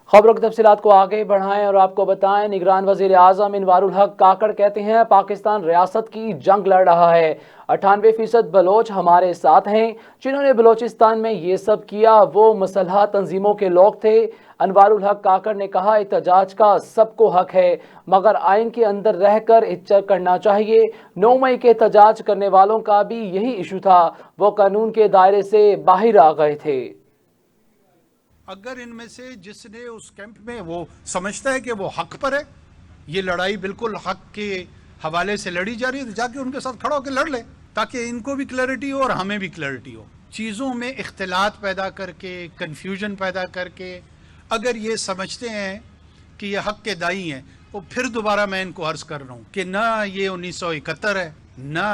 خبروں کی تفصیلات کو آگے بڑھائیں اور آپ کو بتائیں، نگران وزیر اعظم انوار الحق کاکڑ کہتے ہیں پاکستان ریاست کی جنگ لڑ رہا ہے، 98% بلوچ ہمارے ساتھ ہیں، جنہوں نے بلوچستان میں یہ سب کیا وہ مسلح تنظیموں کے لوگ تھے۔ انوار الحق کاکڑ نے کہا احتجاج کا سب کو حق ہے مگر آئین کے اندر رہ کر احتجاج کرنا چاہیے۔ 9 مئی کے احتجاج کرنے والوں کا بھی یہی ایشو تھا، وہ قانون کے دائرے سے باہر آ گئے تھے۔ اگر ان میں سے جس نے اس کیمپ میں وہ سمجھتا ہے کہ وہ حق پر ہے، یہ لڑائی بالکل حق کے حوالے سے لڑی جا رہی ہے، تو جا کے ان کے ساتھ کھڑا ہو کے لڑ لے تاکہ ان کو بھی کلیئرٹی ہو اور ہمیں بھی کلیئرٹی ہو۔ چیزوں میں اختلاط پیدا کر کے، کنفیوژن پیدا کر کے اگر یہ سمجھتے ہیں کہ یہ حق کے دائی ہیں، وہ پھر دوبارہ میں ان کو عرض کر رہا ہوں کہ نہ یہ 1971 ہے، نہ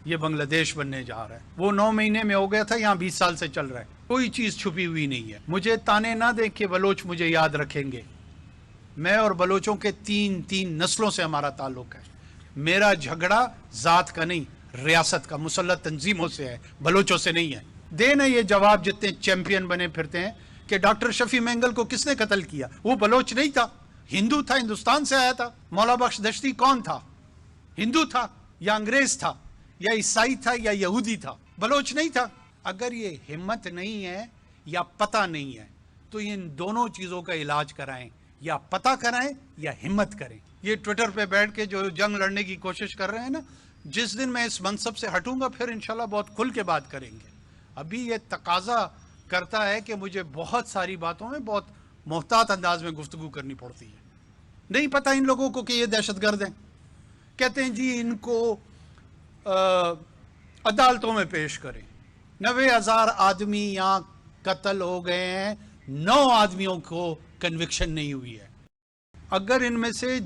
یہ بنگلہ دیش بننے جا رہا ہے۔ وہ 9 مہینے میں ہو گیا تھا، یہاں 20 سال سے چل رہا ہے، کوئی چیز چھپی ہوئی نہیں ہے۔ مجھے تانے نہ دیں کہ بلوچ مجھے یاد رکھیں گے، میں اور بلوچوں کے تین نسلوں سے ہمارا تعلق ہے۔ میرا جھگڑا ذات کا نہیں، ریاست کا، مسلح تنظیموں سے ہے، بلوچوں سے نہیں ہے۔ دینا یہ جواب جتنے چیمپئن بنے پھرتے ہیں کہ ڈاکٹر شفیع مینگل کو کس نے قتل کیا؟ وہ بلوچ نہیں تھا، ہندو تھا، ہندوستان سے آیا تھا۔ مولا بخش دشتی کون تھا؟ ہندو تھا یا انگریز تھا یا عیسائی تھا یا یہودی تھا، بلوچ نہیں تھا۔ اگر یہ ہمت نہیں ہے یا پتہ نہیں ہے تو ان دونوں چیزوں کا علاج کرائیں، یا پتہ کرائیں یا ہمت کریں۔ یہ ٹویٹر پہ بیٹھ کے جو جنگ لڑنے کی کوشش کر رہے ہیں نا، جس دن میں اس منصب سے ہٹوں گا پھر انشاءاللہ بہت کھل کے بات کریں گے۔ ابھی یہ تقاضا کرتا ہے کہ مجھے بہت ساری باتوں میں بہت محتاط انداز میں گفتگو کرنی پڑتی ہے۔ نہیں پتہ ان لوگوں کو کہ یہ دہشت گرد ہیں، کہتے ہیں جی ان کو عدالتوں میں پیش کریں۔ 90,000 آدمی یہاں قتل ہو گئے ہیں، 9 آدمیوں کو کنوکشن نہیں ہوئی ہے۔ اگر ان میں سے